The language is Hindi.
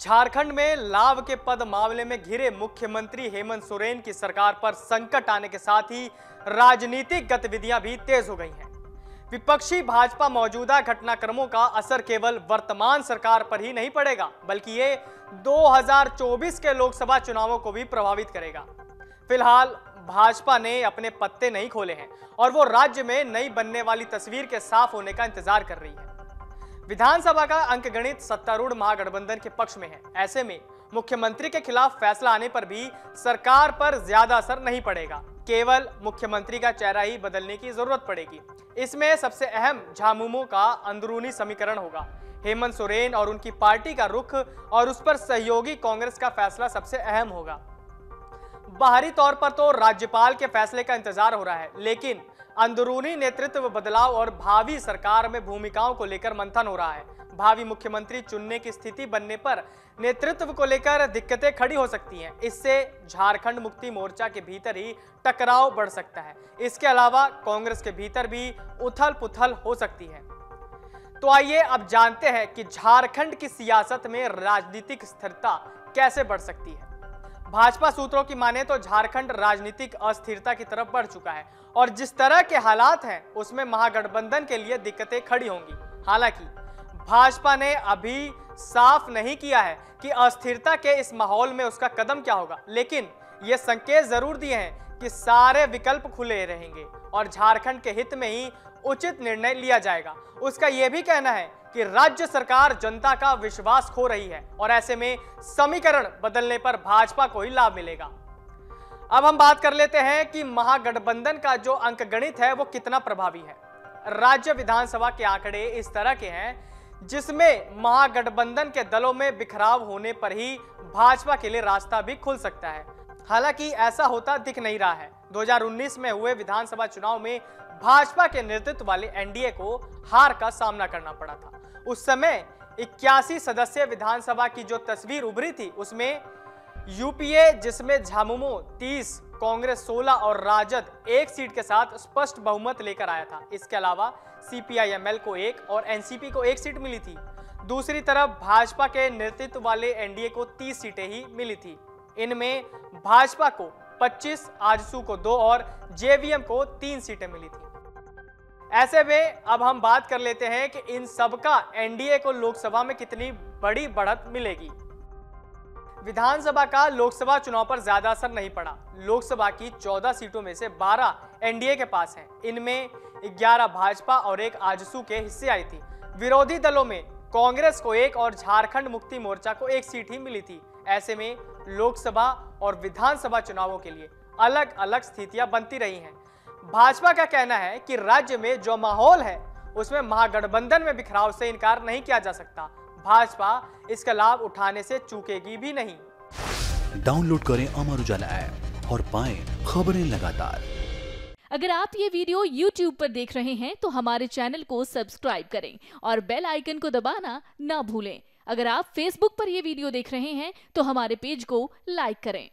झारखंड में लाभ के पद मामले में घिरे मुख्यमंत्री हेमंत सोरेन की सरकार पर संकट आने के साथ ही राजनीतिक गतिविधियां भी तेज हो गई हैं। विपक्षी भाजपा मौजूदा घटनाक्रमों का असर केवल वर्तमान सरकार पर ही नहीं पड़ेगा, बल्कि ये 2024 के लोकसभा चुनावों को भी प्रभावित करेगा। फिलहाल भाजपा ने अपने पत्ते नहीं खोले हैं और वो राज्य में नई बनने वाली तस्वीर के साफ होने का इंतजार कर रही है। विधानसभा का अंकगणित सत्तारूढ़ महागठबंधन के पक्ष में है। ऐसे में मुख्यमंत्री के खिलाफ फैसला आने पर भी सरकार पर ज्यादा असर नहीं पड़ेगा, केवल मुख्यमंत्री का चेहरा ही बदलने की जरूरत पड़ेगी। इसमें सबसे अहम झामुमो का अंदरूनी समीकरण होगा। हेमंत सोरेन और उनकी पार्टी का रुख और उस पर सहयोगी कांग्रेस का फैसला सबसे अहम होगा। बाहरी तौर पर तो राज्यपाल के फैसले का इंतजार हो रहा है, लेकिन अंदरूनी नेतृत्व बदलाव और भावी सरकार में भूमिकाओं को लेकर मंथन हो रहा है। भावी मुख्यमंत्री चुनने की स्थिति बनने पर नेतृत्व को लेकर दिक्कतें खड़ी हो सकती हैं। इससे झारखंड मुक्ति मोर्चा के भीतर ही टकराव बढ़ सकता है। इसके अलावा कांग्रेस के भीतर भी उथल पुथल हो सकती है। तो आइए अब जानते हैं कि झारखंड की सियासत में राजनीतिक स्थिरता कैसे बढ़ सकती है। भाजपा सूत्रों की माने तो झारखंड राजनीतिक अस्थिरता की तरफ बढ़ चुका है और जिस तरह के हालात हैं उसमें महागठबंधन के लिए दिक्कतें खड़ी होंगी। हालांकि भाजपा ने अभी साफ नहीं किया है कि अस्थिरता के इस माहौल में उसका कदम क्या होगा, लेकिन ये संकेत जरूर दिए हैं कि सारे विकल्प खुले रहेंगे और झारखंड के हित में ही उचित निर्णय लिया जाएगा। उसका यह भी कहना है कि राज्य सरकार जनता का विश्वास खो रही है और ऐसे में समीकरण बदलने पर भाजपा को ही लाभ मिलेगा। अब हम बात कर लेते हैं कि महागठबंधन का जो अंकगणित है वो कितना प्रभावी है। राज्य विधानसभा के आंकड़े इस तरह के हैं जिसमें महागठबंधन के दलों में बिखराव होने पर ही भाजपा के लिए रास्ता भी खुल सकता है। हालांकि ऐसा होता दिख नहीं रहा है। 2019 में हुए विधानसभा चुनाव में भाजपा के नेतृत्व वाले एनडीए को हार का सामना करना पड़ा था। उस समय 81 सदस्यीय विधानसभा की जो तस्वीर उभरी थी उसमें यूपीए, जिसमें झामुमो 30, कांग्रेस 16 और राजद 1 सीट के साथ स्पष्ट बहुमत लेकर आया था। इसके अलावा सीपीआईएमएल को 1 और एनसीपी को 1 सीट मिली थी। दूसरी तरफ भाजपा के नेतृत्व वाले एनडीए को 30 सीटें ही मिली थी। इनमें भाजपा को 25, आजसू को 2 और जेवीएम को 3 सीटें मिली थी। ऐसे में अब हम बात कर लेते हैं कि इन सबका एनडीए को लोकसभा में कितनी बड़ी बढ़त मिलेगी। विधानसभा का लोकसभा चुनाव पर ज्यादा असर नहीं पड़ा। लोकसभा की 14 सीटों में से 12 एनडीए के पास हैं। इनमें 11 भाजपा और 1 आजसू के हिस्से आई थी। विरोधी दलों में कांग्रेस को 1 और झारखंड मुक्ति मोर्चा को 1 सीट ही मिली थी। ऐसे में लोकसभा और विधानसभा चुनावों के लिए अलग अलग स्थितियां बनती रही हैं। भाजपा का कहना है कि राज्य में जो माहौल है उसमें महागठबंधन में बिखराव से इनकार नहीं किया जा सकता। भाजपा इसका लाभ उठाने से चूकेगी भी नहीं। डाउनलोड करें अमर उजाला ऐप और पाएं खबरें लगातार। अगर आप ये वीडियो YouTube पर देख रहे हैं तो हमारे चैनल को सब्सक्राइब करें और बेल आइकन को दबाना ना भूलें। अगर आप Facebook पर ये वीडियो देख रहे हैं तो हमारे पेज को लाइक करें।